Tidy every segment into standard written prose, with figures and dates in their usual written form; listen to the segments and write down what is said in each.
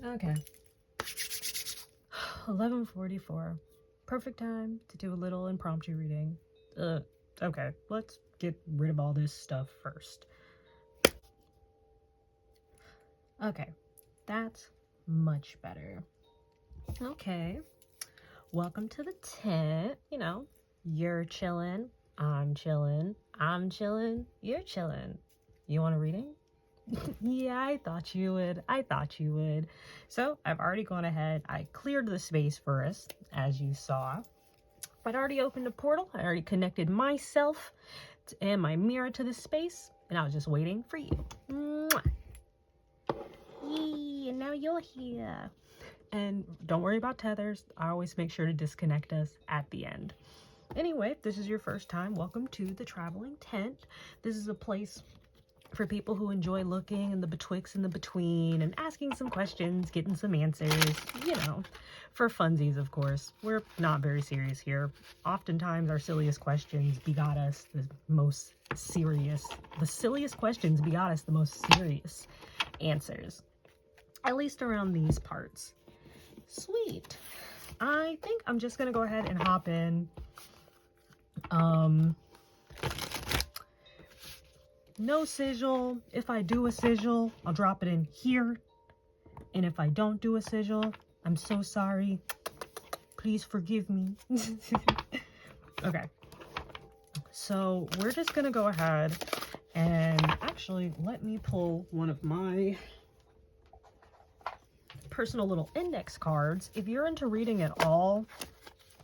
Okay. 11:44. Perfect time to do a little impromptu reading. Okay, let's get rid of all this stuff first. Okay, that's much better. Okay, welcome to the tent. You know, you're chilling, I'm chilling, I'm chilling, you're chilling. You want a reading? Yeah, I thought you would. So I've already gone ahead. I cleared the space for us, as you saw. I'd already opened a portal. I already connected myself and my mirror to the space, and I was just waiting for you. Mwah. Yee, and now you're here. And don't worry about tethers. I always make sure to disconnect us at the end. Anyway, if this is your first time, welcome to the Traveling Tent. This is a place for people who enjoy looking in the betwixt and the between and asking some questions, getting some answers, you know, for funsies, of course. We're not very serious here. Oftentimes our silliest questions begot us the most serious. The silliest questions begot us the most serious answers. At least around these parts. Sweet. I think I'm just gonna go ahead and hop in. No sigil. If I do a sigil, I'll drop it in here. And if I don't do a sigil, I'm so sorry. Please forgive me. Okay. So we're just gonna go ahead and actually let me pull one of my personal little index cards. If you're into reading at all,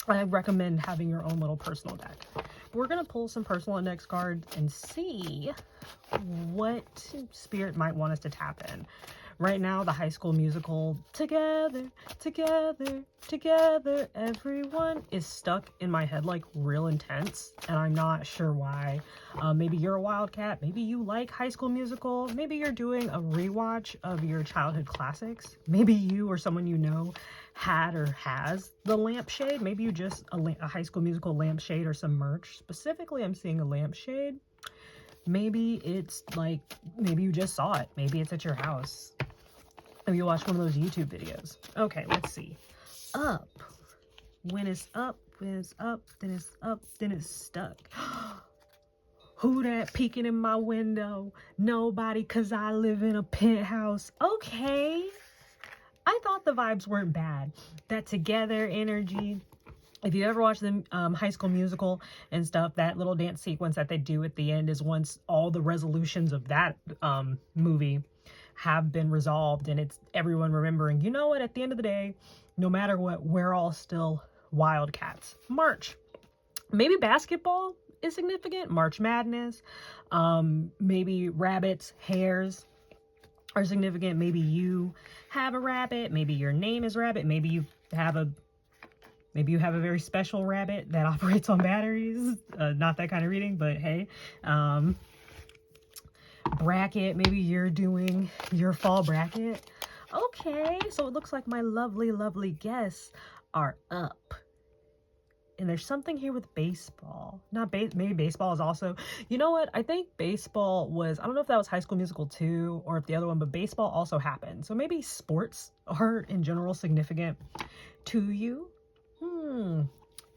I recommend having your own little personal deck. We're gonna pull some personal index cards and see what spirit might want us to tap in. Right now, the High School Musical, together, together, together, everyone, is stuck in my head like real intense, and I'm not sure why. Maybe you're a wildcat, maybe you like High School Musical, maybe you're doing a rewatch of your childhood classics, maybe you or someone you know had or has the lampshade, maybe you just a High School Musical lampshade or some merch. Specifically, I'm seeing a lampshade. Maybe it's like, maybe you just saw it, maybe it's at your house. Maybe you watched one of those YouTube videos. Okay, let's see. Up. When it's up, when it's up, then it's up, then it's stuck. Who that peeking in my window? Nobody, cause I live in a penthouse. Okay. I thought the vibes weren't bad. That together energy. If you ever watch the High School Musical and stuff, that little dance sequence that they do at the end is once all the resolutions of that movie have been resolved, and it's everyone remembering, you know what, at the end of the day, no matter what, we're all still wildcats. March. Maybe basketball is significant. March Madness. Maybe rabbits, hares are significant. Maybe you have a rabbit. Maybe your name is Rabbit. Maybe you have a very special rabbit that operates on batteries. Not that kind of reading, but hey. Bracket, maybe you're doing your fall bracket. Okay, so it looks like my lovely, lovely guests are up. And there's something here with baseball. Maybe baseball is also, you know what? I think baseball was, I don't know if that was High School Musical 2 or if the other one, but baseball also happened. So maybe sports are in general significant to you.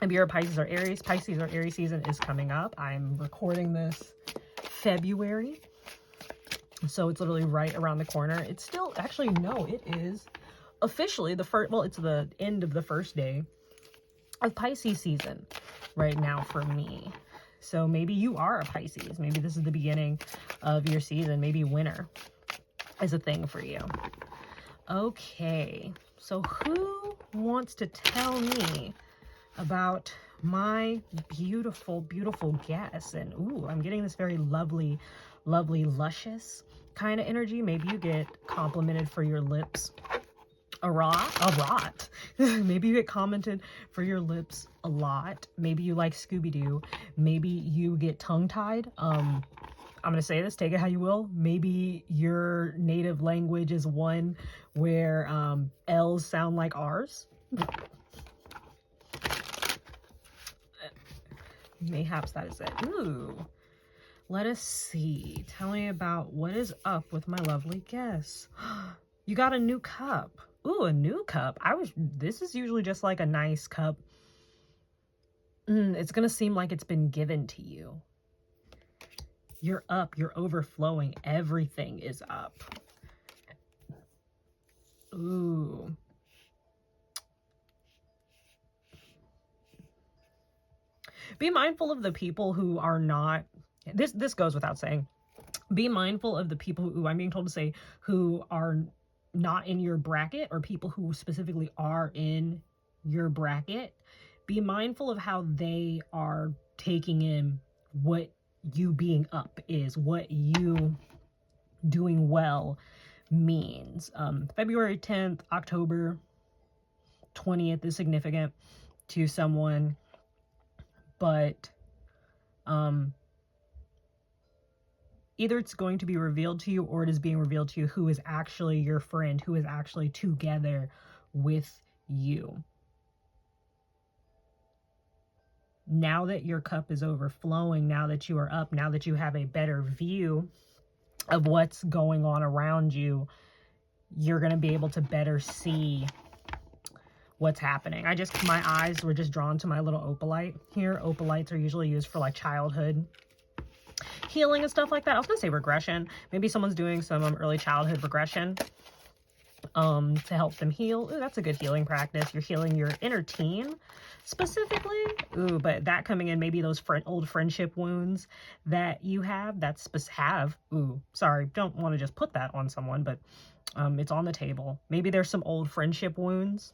Maybe you're a Pisces or Aries. Pisces or Aries season is coming up. I'm recording this February. So it's literally right around the corner. It's still, actually, no, it is officially the first, well, it's the end of the first day of Pisces season right now for me. So maybe you are a Pisces. Maybe this is the beginning of your season. Maybe winter is a thing for you. Okay, so who wants to tell me about my beautiful, beautiful guests? And ooh, I'm getting this very lovely, lovely, luscious kind of energy. Maybe you get complimented for your lips a lot. Maybe you get commented for your lips a lot. Maybe you like Scooby-Doo. Maybe you get tongue-tied. I'm gonna say this, take it how you will. Maybe your native language is one where L's sound like R's. Mayhaps that is it. Ooh. Let us see. Tell me about what is up with my lovely guests. You got a new cup. Ooh, a new cup. This is usually just like a nice cup. It's going to seem like it's been given to you. You're up, you're overflowing. Everything is up. Ooh. Be mindful of the people who are not, this goes without saying. Be mindful of the people who, I'm being told to say, who are not in your bracket, or people who specifically are in your bracket. Be mindful of how they are taking in what you being up is, what you doing well means. February 10th, October 20th is significant to someone, but either it's going to be revealed to you, or it is being revealed to you who is actually your friend, who is actually together with you. Now that your cup is overflowing, now that you are up, now that you have a better view of what's going on around you, you're going to be able to better see what's happening. My eyes were just drawn to my little opalite here. Opalites are usually used for like childhood healing and stuff like that. I was going to say regression. Maybe someone's doing some early childhood regression to help them heal. Ooh, that's a good healing practice. You're healing your inner teen specifically. Ooh, but that coming in, maybe those old friendship wounds that you have, ooh, sorry, don't want to just put that on someone, but it's on the table. Maybe there's some old friendship wounds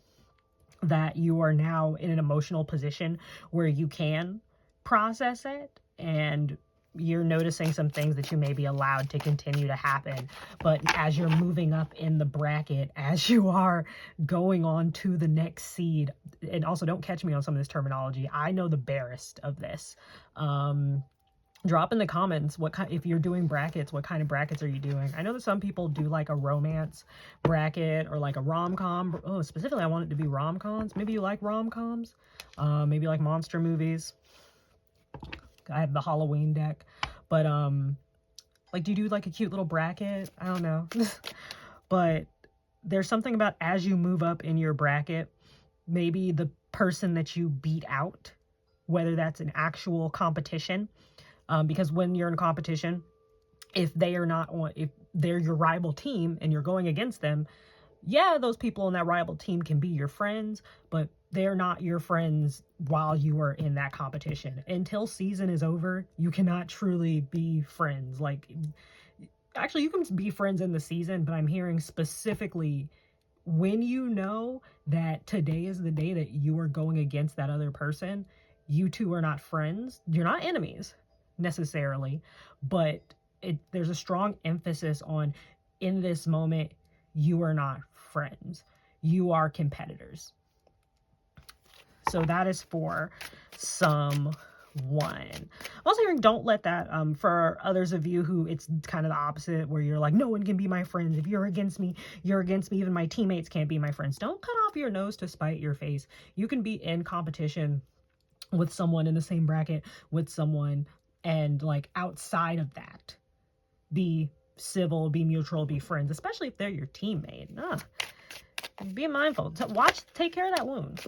that you are now in an emotional position where you can process it, and you're noticing some things that you may be allowed to continue to happen. But as you're moving up in the bracket, as you are going on to the next seed, and also don't catch me on some of this terminology, I know the barest of this. Drop in the comments if you're doing brackets, what kind of brackets are you doing? I know that some people do like a romance bracket or like a rom-com. Oh, specifically, I want it to be rom-coms. Maybe you like rom-coms. Maybe you like monster movies. I have the Halloween deck, but like, do you do like a cute little bracket? I don't know. But there's something about, as you move up in your bracket, maybe the person that you beat out, whether that's an actual competition, because when you're in competition, if they're your rival team and you're going against them, yeah, those people in that rival team can be your friends, but they're not your friends while you are in that competition. Until season is over, you cannot truly be friends. Like, actually, you can be friends in the season, but I'm hearing specifically when you know that today is the day that you are going against that other person, you two are not friends. You're not enemies necessarily, but there's a strong emphasis on, in this moment, you are not friends. You are competitors. So that is for someone. I'm also hearing, don't let that, for others of you who it's kind of the opposite, where you're like, no one can be my friends. If you're against me, you're against me. Even my teammates can't be my friends. Don't cut off your nose to spite your face. You can be in competition with someone in the same bracket with someone, and like outside of that, be civil, be mutual, be friends, especially if they're your teammate. Be mindful. Take care of that wound.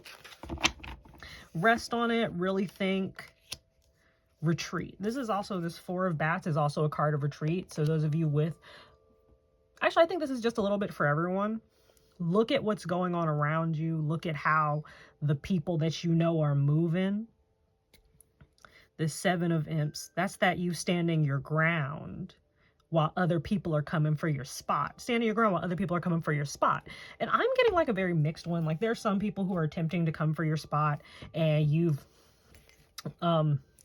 Rest on it, really think, retreat. This Four of Bats is also a card of retreat. So those of you actually, I think this is just a little bit for everyone. Look at what's going on around you. Look at how the people that you know are moving. The Seven of Imps, that's that you standing your ground while other people are coming for your spot. Standing your ground while other people are coming for your spot. And I'm getting like a very mixed one. Like, there's some people who are attempting to come for your spot and you've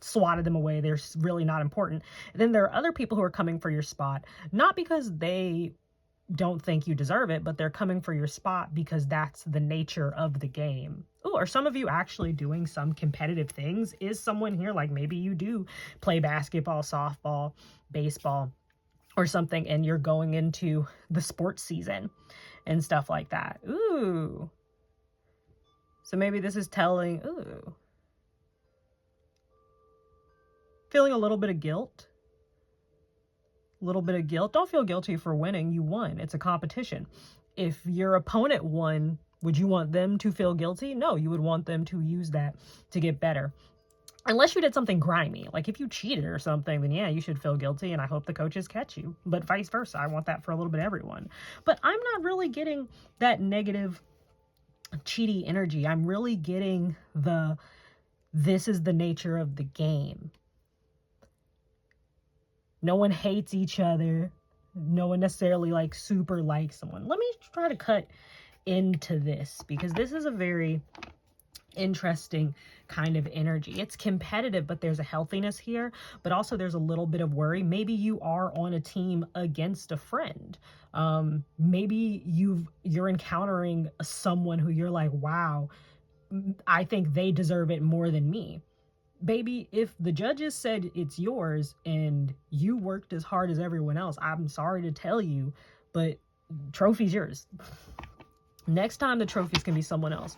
swatted them away. They're really not important. And then there are other people who are coming for your spot, not because they don't think you deserve it, but they're coming for your spot because that's the nature of the game. Ooh, are some of you actually doing some competitive things? Is someone here, like maybe you do play basketball, softball, baseball, or something, and you're going into the sports season and stuff like that. Ooh. So maybe this is telling, feeling a little bit of guilt. little bit of guilt. Don't feel guilty for winning. You won. It's a competition. If your opponent won, would you want them to feel guilty? No, you would want them to use that to get better. Unless you did something grimy. Like if you cheated or something, then yeah, you should feel guilty, and I hope the coaches catch you. But vice versa. I want that for a little bit of everyone. But I'm not really getting that negative cheaty energy. I'm really getting this is the nature of the game. No one hates each other. No one necessarily like super likes someone. Let me try to cut into this, because this is a very interesting kind of energy. It's competitive, but there's a healthiness here, but also there's a little bit of worry. Maybe you are on a team against a friend. Maybe you're encountering someone who you're like, wow, I think they deserve it more than me. Baby, if the judges said it's yours and you worked as hard as everyone else, I'm sorry to tell you, but trophy's yours. Next time the trophies can be someone else.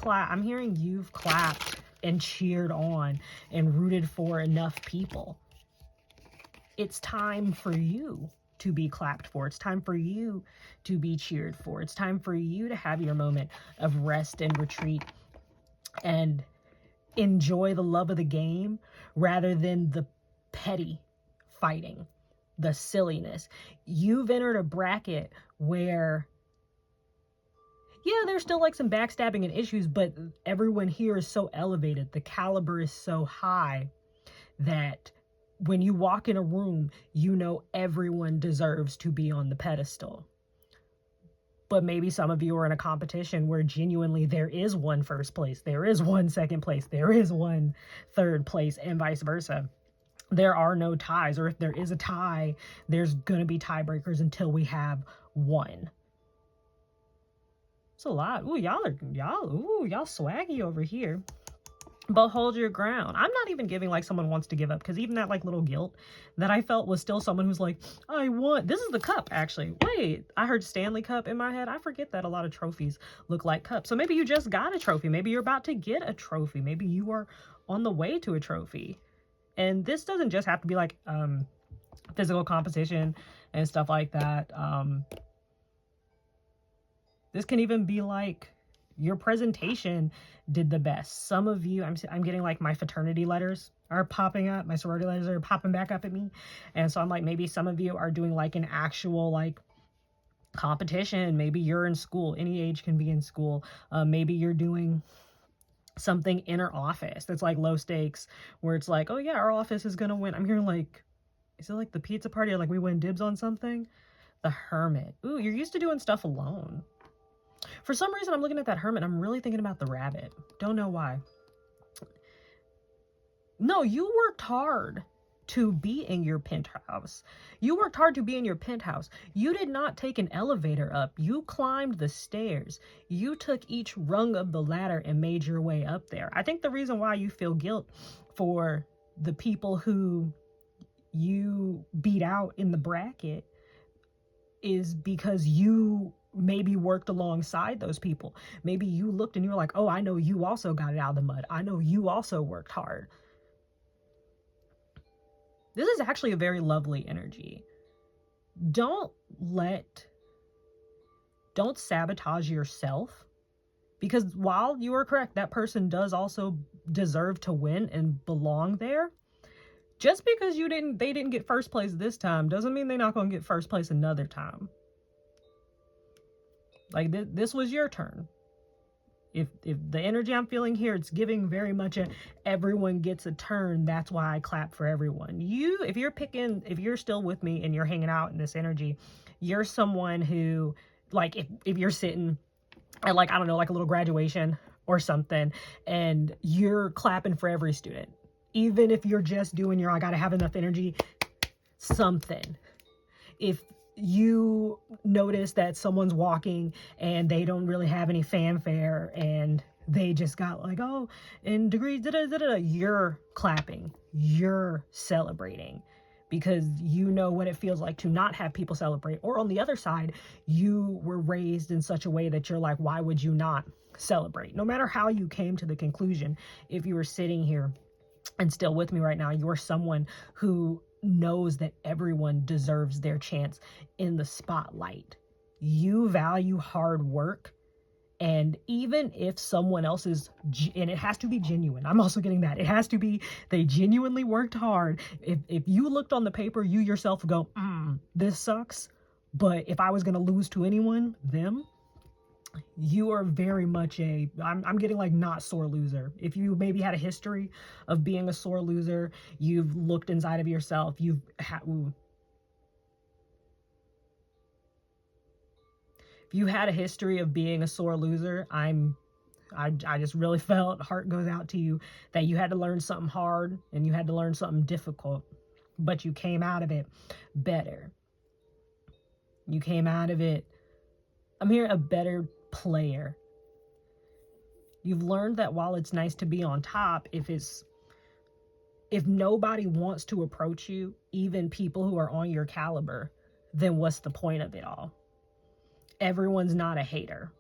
I'm hearing you've clapped and cheered on and rooted for enough people. It's time for you to be clapped for. It's time for you to be cheered for. It's time for you to have your moment of rest and retreat and enjoy the love of the game rather than the petty fighting, the silliness. You've entered a bracket where, yeah, there's still like some backstabbing and issues, but everyone here is so elevated. The caliber is so high that when you walk in a room, you know everyone deserves to be on the pedestal. But maybe some of you are in a competition where genuinely there is one first place, there is one second place, there is one third place, and vice versa. There are no ties, or if there is a tie, there's going to be tiebreakers until we have one. It's a lot. Ooh, y'all swaggy over here. But hold your ground. I'm not even giving like someone wants to give up, because even that like little guilt that I felt was still someone who's like, I want, this is the cup actually. Wait, I heard Stanley Cup in my head. I forget that a lot of trophies look like cups. So maybe you just got a trophy. Maybe you're about to get a trophy. Maybe you are on the way to a trophy. And this doesn't just have to be like physical competition and stuff like that. This can even be like your presentation did the best. Some of you, I'm getting like my fraternity letters are popping up. My sorority letters are popping back up at me. And so I'm like, maybe some of you are doing like an actual like competition. Maybe you're in school. Any age can be in school. Maybe you're doing something inner office that's like low stakes, where it's like, oh yeah, our office is gonna win. I'm hearing like, is it like the pizza party, or like we win dibs on something? The Hermit. Ooh, you're used to doing stuff alone. For some reason, I'm looking at that Hermit, I'm really thinking about the Rabbit. Don't know why. No, you worked hard to be in your penthouse. You worked hard to be in your penthouse. You did not take an elevator up. You climbed the stairs. You took each rung of the ladder and made your way up there. I think the reason why you feel guilt for the people who you beat out in the bracket is because you maybe worked alongside those people. Maybe you looked and you were like, oh, I know you also got it out of the mud. I know you also worked hard. This is actually a very lovely energy. Don't sabotage yourself, because while you are correct, that person does also deserve to win and belong there. Just because they didn't get first place this time doesn't mean they're not going to get first place another time. Like this was your turn. If the energy I'm feeling here, it's giving very much a everyone gets a turn. That's why I clap for everyone. If you're still with me and you're hanging out in this energy, you're someone who, like, if you're sitting at like, I don't know, like a little graduation or something, and you're clapping for every student, even if you're just doing I gotta have enough energy, something. If you notice that someone's walking and they don't really have any fanfare and they just got like, oh, in degrees, you're clapping, you're celebrating, because you know what it feels like to not have people celebrate. Or on the other side, you were raised in such a way that you're like, why would you not celebrate? No matter how you came to the conclusion, if you were sitting here and still with me right now, you're someone who knows that everyone deserves their chance in the spotlight. You value hard work. And even if someone else is, and it has to be genuine. I'm also getting that. It has to be, they genuinely worked hard. If you looked on the paper, you yourself go, this sucks. But if I was going to lose to anyone, them, you are very much I'm getting like not sore loser. If you maybe had a history of being a sore loser, you've looked inside of yourself, if you had a history of being a sore loser, I just really felt, heart goes out to you, that you had to learn something hard and you had to learn something difficult, but you came out of it better. You came out of it, I'm hearing a better player. You've learned that while it's nice to be on top, if nobody wants to approach you, even people who are on your caliber, then what's the point of it all? Everyone's not a hater.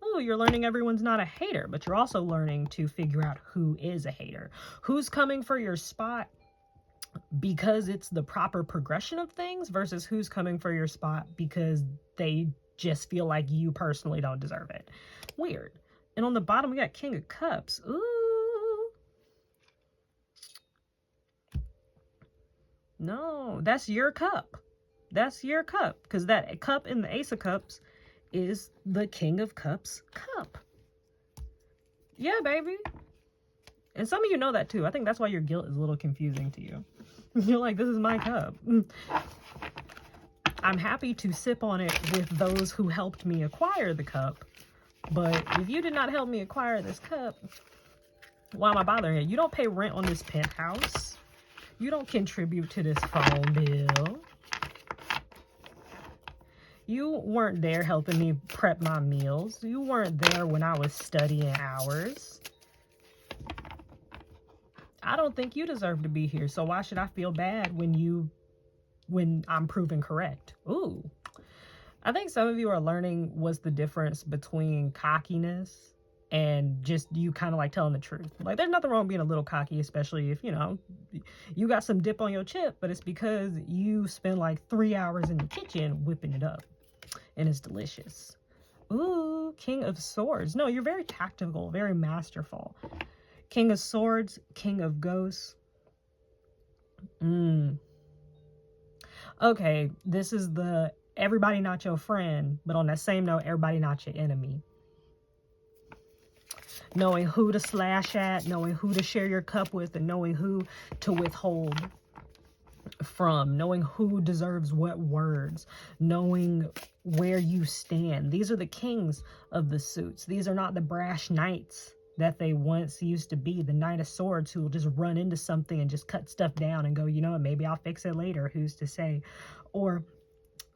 Oh, you're learning everyone's not a hater, but you're also learning to figure out who is a hater. Who's coming for your spot because it's the proper progression of things versus who's coming for your spot because they just feel like you personally don't deserve it. Weird. And on the bottom, we got King of Cups. Ooh. No, that's your cup. That's your cup, because that cup in the Ace of Cups is the King of Cups cup. Yeah, baby. And some of you know that too. I think that's why your guilt is a little confusing to you. You're like, this is my cup. I'm happy to sip on it with those who helped me acquire the cup. But if you did not help me acquire this cup, why am I bothering you? You don't pay rent on this penthouse. You don't contribute to this phone bill. You weren't there helping me prep my meals. You weren't there when I was studying hours. I don't think you deserve to be here, so why should I feel bad when I'm proven correct? Ooh. I think some of you are learning what's the difference between cockiness and just you kind of like telling the truth. Like, there's nothing wrong with being a little cocky, especially if, you know, you got some dip on your chip, but it's because you spend like 3 hours in the kitchen whipping it up. And it's delicious. Ooh, King of Swords. No, you're very tactical, very masterful. King of Swords, King of Ghosts. Okay, this is the everybody not your friend, but on that same note, everybody not your enemy. Knowing who to slash at, knowing who to share your cup with, and knowing who to withhold from, knowing who deserves what words, knowing where you stand. These are the kings of the suits. These are not the brash knights that they once used to be, the Knight of Swords who will just run into something and just cut stuff down and go, you know what, maybe I'll fix it later, who's to say? Or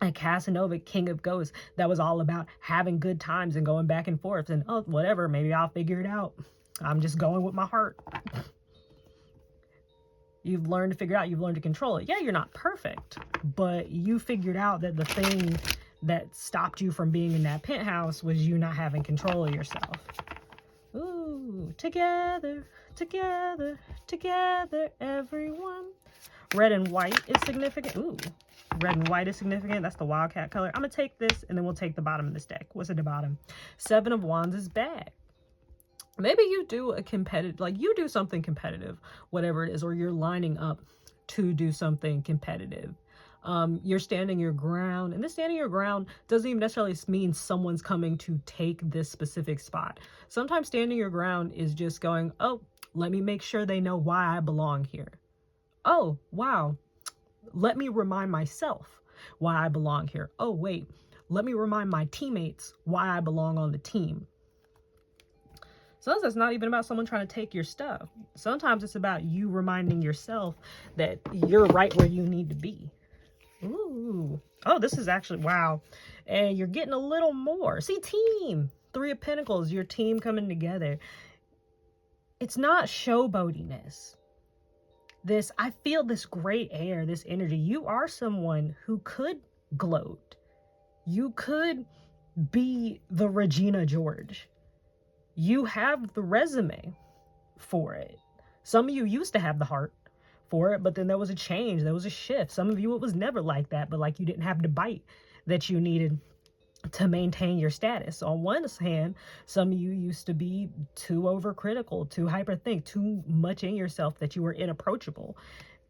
a Casanova, King of Ghosts, that was all about having good times and going back and forth and, oh, whatever, maybe I'll figure it out. I'm just going with my heart. You've learned to figure out, you've learned to control it. Yeah, you're not perfect, but you figured out that the thing that stopped you from being in that penthouse was you not having control of yourself. Ooh, together, together, together, everyone. Red and white is significant. Ooh, red and white is significant. That's the wildcat color. I'm going to take this, and then we'll take the bottom of this deck. What's at the bottom? 7 of Wands is bad. Maybe you do a competitive, like you do something competitive, whatever it is, or you're lining up to do something competitive. You're standing your ground, and this standing your ground doesn't even necessarily mean someone's coming to take this specific spot. Sometimes standing your ground is just going, oh, let me make sure they know why I belong here. Oh, wow. Let me remind myself why I belong here. Oh, wait. Let me remind my teammates why I belong on the team. Sometimes it's not even about someone trying to take your stuff. Sometimes it's about you reminding yourself that you're right where you need to be. Ooh. Oh, this is actually, wow. And you're getting a little more. See, team. 3 of Pentacles, your team coming together. It's not showboatiness. I feel this great air, this energy. You are someone who could gloat. You could be the Regina George. You have the resume for it. Some of you used to have the heart for it, but then there was a change, there was a shift. Some of you, it was never like that, but like you didn't have the bite that you needed to maintain your status. On one hand, some of you used to be too overcritical, too hyperthink, too much in yourself that you were inapproachable.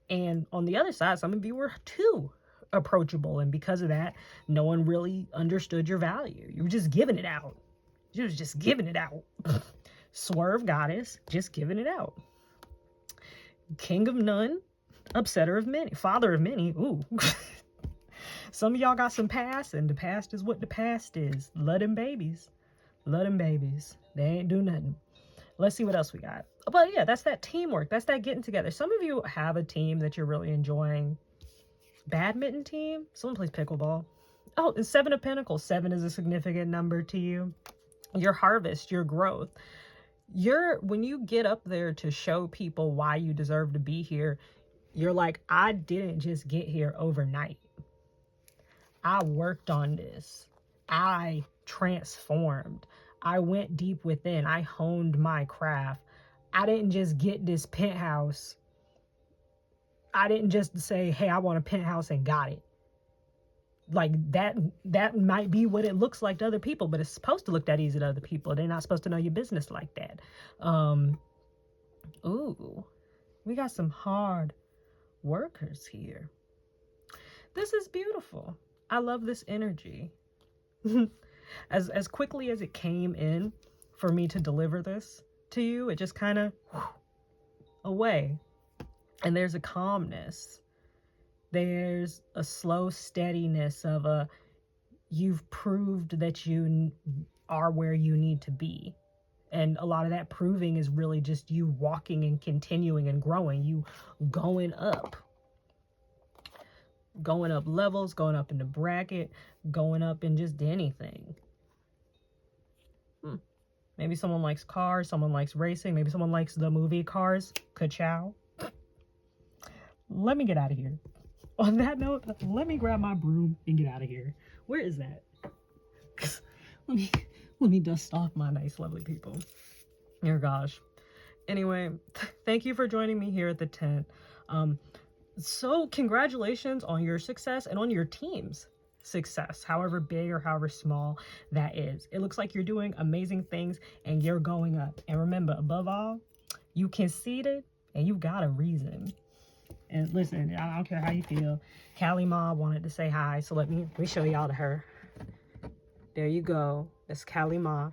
And on the other side, some of you were too approachable. And because of that, no one really understood your value. You were just giving it out. You was just giving it out. Swerve goddess, just giving it out. King of none, upsetter of many, father of many. Ooh. Some of y'all got some past, and the past is what the past is. Love them babies. Love them babies. They ain't do nothing. Let's see what else we got. But yeah, that's that teamwork. That's that getting together. Some of you have a team that you're really enjoying. Badminton team? Someone plays pickleball. Oh, and 7 of Pentacles. 7 is a significant number to you. Your harvest, your growth. When you get up there to show people why you deserve to be here, you're like, I didn't just get here overnight. I worked on this. I transformed. I went deep within. I honed my craft. I didn't just get this penthouse. I didn't just say, hey, I want a penthouse and got it. Like that might be what it looks like to other people, but it's supposed to look that easy to other people. They're not supposed to know your business like that. Ooh, we got some hard workers here. This is beautiful. I love this energy. As quickly as it came in for me to deliver this to you, it just kind of away. And there's a calmness. There's a slow steadiness of you've proved that you are where you need to be. And a lot of that proving is really just you walking and continuing and growing, you going up levels, going up in the bracket, going up in just anything. Maybe someone likes cars, someone likes racing, maybe someone likes the movie Cars. Ka-chow. Let me get out of here. On that note, let me grab my broom and get out of here. Where is that? let me dust off my nice, lovely people. Oh gosh. Anyway, thank you for joining me here at the tent. So congratulations on your success and on your team's success, however big or however small that is. It looks like you're doing amazing things and you're going up. And remember, above all, you conceited and you got a reason. And listen, I don't care how you feel. Callie Ma wanted to say hi, so let me show y'all to her. There you go. That's Callie Ma.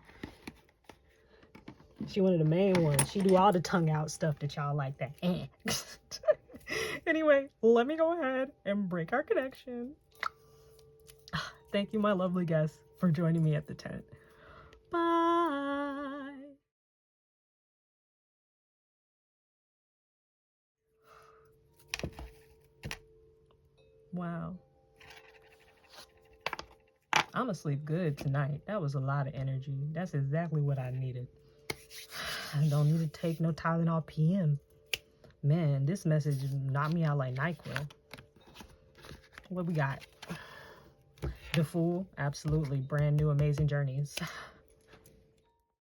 She one of the main ones. She do all the tongue out stuff that y'all like that. Anyway, let me go ahead and break our connection. Thank you, my lovely guests, for joining me at the tent. Bye. Wow. I'm gonna sleep good tonight. That was a lot of energy. That's exactly what I needed. I don't need to take no Tylenol PM. Man, this message knocked me out like NyQuil. What we got? The Fool, absolutely. Brand new, amazing journeys.